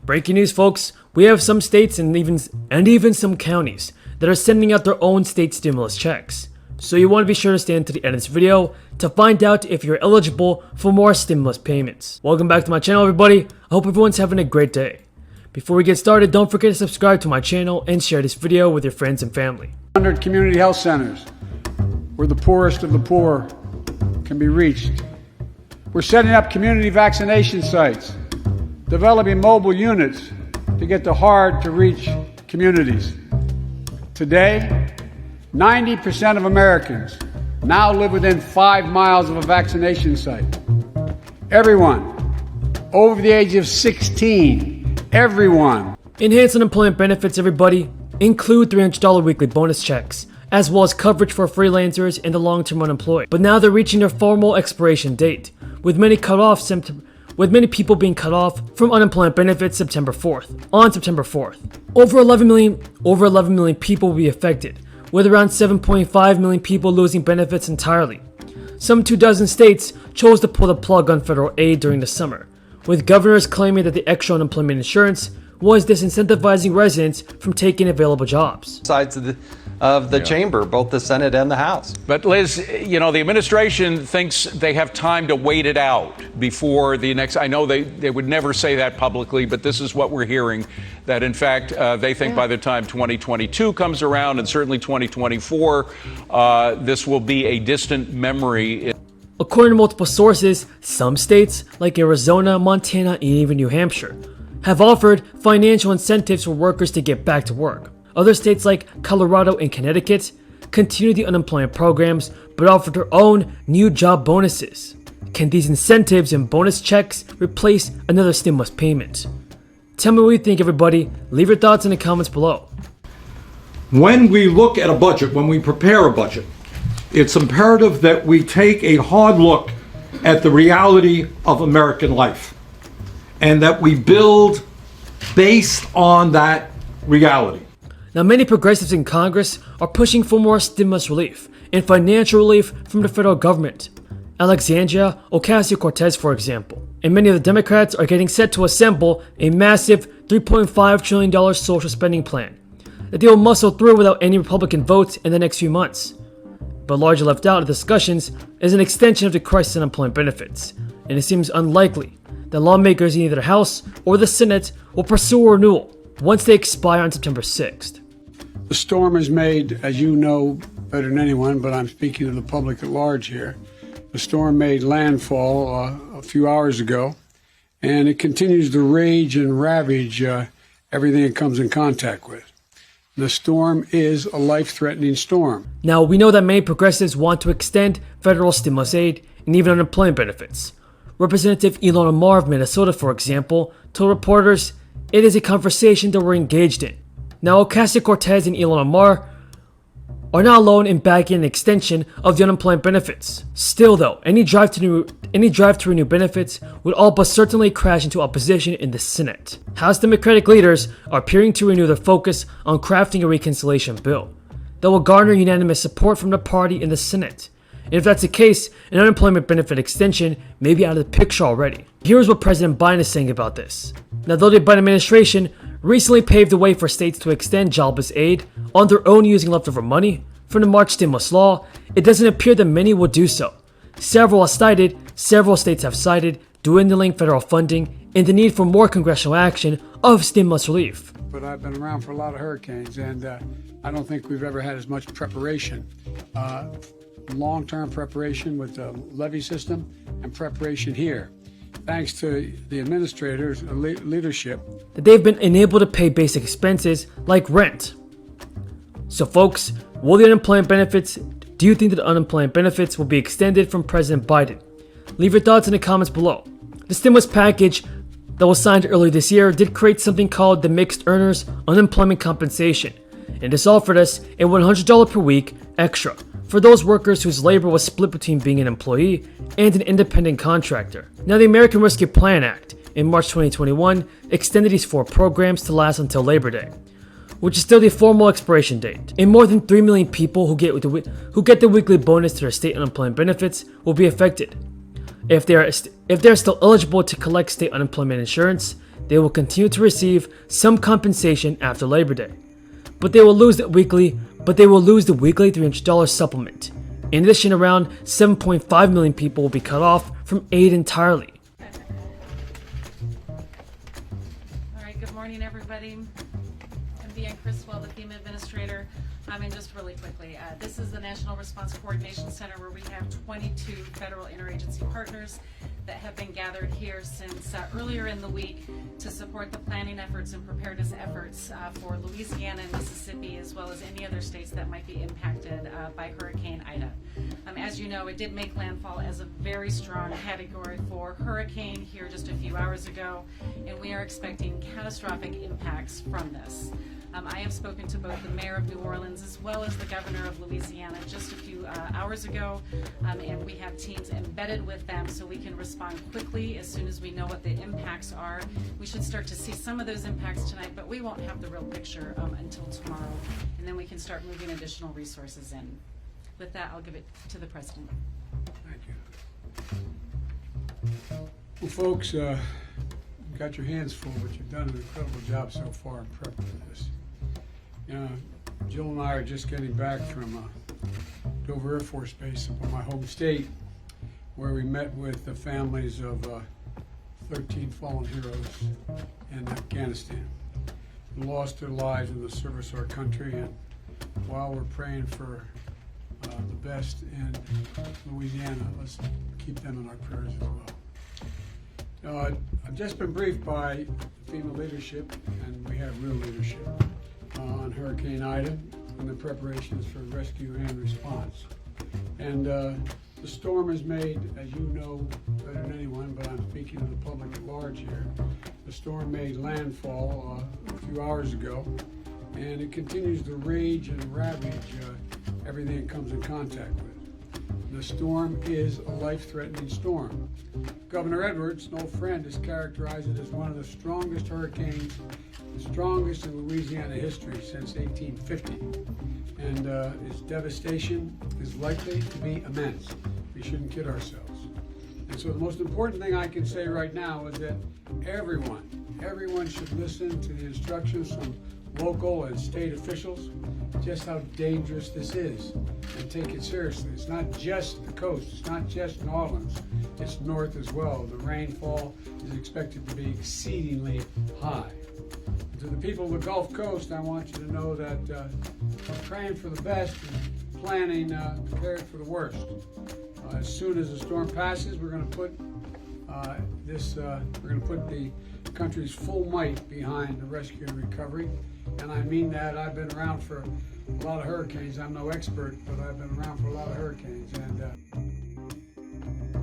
Breaking news, folks. We have some states and even some counties that are sending out their own state stimulus checks. So you want to be sure to stay until the end of this video to find out if you're eligible for more stimulus payments. Welcome back to my channel, everybody. I hope everyone's having a great day. Before we get started, don't forget to subscribe to my channel and share this video with your friends and family. 100 community health centers where the poorest of the poor can be reached. We're setting up community vaccination sites, developing mobile units to get to hard-to-reach communities. Today, 90% of Americans now live within 5 miles of a vaccination site. Everyone over the age of 16, everyone. Enhanced unemployment benefits, everybody, include $300 weekly bonus checks, as well as coverage for freelancers and the long-term unemployed. But now they're reaching their formal expiration date, with many people being cut off from unemployment benefits on September 4th. Over 11 million people will be affected, with around 7.5 million people losing benefits entirely. Some 24 states chose to pull the plug on federal aid during the summer, with governors claiming that the extra unemployment insurance was disincentivizing residents from taking available jobs. Sides of the chamber, both the Senate and the House. But Liz, you know, the administration thinks they have time to wait it out before the next, I know they would never say that publicly, but this is what we're hearing, that in fact, they think by the time 2022 comes around, and certainly 2024, this will be a distant memory. According to multiple sources, some states, like Arizona, Montana, and even New Hampshire, have offered financial incentives for workers to get back to work. Other states like Colorado and Connecticut continue the unemployment programs but offer their own new job bonuses. Can these incentives and bonus checks replace another stimulus payment? Tell me what you think, everybody. Leave your thoughts in the comments below. When we look at a budget, when we prepare a budget, it's imperative that we take a hard look at the reality of American life and that we build based on that reality. Now, many progressives in Congress are pushing for more stimulus relief and financial relief from the federal government. Alexandria Ocasio-Cortez, for example, and many of the Democrats are getting set to assemble a massive $3.5 trillion social spending plan that they will muscle through without any Republican votes in the next few months. But largely left out of discussions is an extension of the crisis unemployment benefits, and it seems unlikely that lawmakers in either the House or the Senate will pursue a renewal once they expire on September 6th. The storm has made, as you know better than anyone, but I'm speaking to the public at large here, the storm made landfall a few hours ago, and it continues to rage and ravage everything it comes in contact with. The storm is a life-threatening storm. Now, we know that many progressives want to extend federal stimulus aid and even unemployment benefits. Representative Ilhan Omar of Minnesota, for example, told reporters, "It is a conversation that we're engaged in." Now, Ocasio-Cortez and Ilhan Omar are not alone in backing an extension of the unemployment benefits. Still, though, any drive to renew benefits would all but certainly crash into opposition in the Senate. House Democratic leaders are appearing to renew their focus on crafting a reconciliation bill that will garner unanimous support from the party in the Senate. And if that's the case, an unemployment benefit extension may be out of the picture already. Here's what President Biden is saying about this. Now, though the Biden administration recently paved the way for states to extend jobless aid on their own using leftover money from the March stimulus law, it doesn't appear that many will do so. Several states have cited dwindling federal funding and the need for more congressional action of stimulus relief. But I've been around for a lot of hurricanes, and I don't think we've ever had as much preparation. Long-term preparation with the levee system and preparation here. Thanks to the administrators' leadership, that they've been unable to pay basic expenses like rent. So folks, will the unemployment benefits, do you think that unemployment benefits will be extended from President Biden? Leave your thoughts in the comments below. The stimulus package that was signed earlier this year did create something called the Mixed Earners Unemployment Compensation, and this offered us a $100 per week extra for those workers whose labor was split between being an employee and an independent contractor. Now, the American Rescue Plan Act in March 2021 extended these 4 programs to last until Labor Day, which is still the formal expiration date. And more than 3 million people who get the weekly bonus to their state unemployment benefits will be affected. If they're still eligible to collect state unemployment insurance, they will continue to receive some compensation after Labor Day. But they will lose the weekly $300 supplement. In addition, around 7.5 million people will be cut off from aid entirely. All right, good morning, everybody. I'm Deanne Criswell, the FEMA Administrator. And just really quickly, this is the National Response Coordination Center where we have 22 federal interagency partners that have been gathered here since earlier in the week to support the planning efforts and preparedness efforts for Louisiana and Mississippi, as well as any other states that might be impacted by Hurricane Ida. As you know, it did make landfall as a very strong Category 4 hurricane here just a few hours ago, and we are expecting catastrophic impacts from this. I have spoken to both the mayor of New Orleans as well as the governor of Louisiana just a few hours ago, and we have teams embedded with them so we can respond quickly as soon as we know what the impacts are. We should start to see some of those impacts tonight, but we won't have the real picture until tomorrow, and then we can start moving additional resources in. With that, I'll give it to the president. Thank you. Well, folks, you've got your hands full, but you've done an incredible job so far in prepping for this. Jill and I are just getting back from Dover Air Force Base up in my home state, where we met with the families of 13 fallen heroes in Afghanistan who lost their lives in the service of our country. And while we're praying for the best in Louisiana, let's keep them in our prayers as well. I've just been briefed by FEMA leadership, and we have real leadership, on Hurricane Ida and the preparations for rescue and response. And the storm has made, as you know better than anyone, but I'm speaking to the public at large here, the storm made landfall a few hours ago, and it continues to rage and ravage everything it comes in contact with. The storm is a life-threatening storm. Governor Edwards, an old friend, has characterized it as one of the strongest hurricanes, the strongest in Louisiana history since 1850. And its devastation is likely to be immense. We shouldn't kid ourselves. And so the most important thing I can say right now is that everyone should listen to the instructions from local and state officials just how dangerous this is and take it seriously. It's not just the coast, it's not just New Orleans, it's north as well. The rainfall is expected to be exceedingly high. And to the people of the Gulf Coast, I want you to know that we're praying for the best and planning prepared for the worst. As soon as the storm passes, we're going to put the country's full might behind the rescue and recovery. And I mean that. I've been around for a lot of hurricanes. I'm no expert, but I've been around for a lot of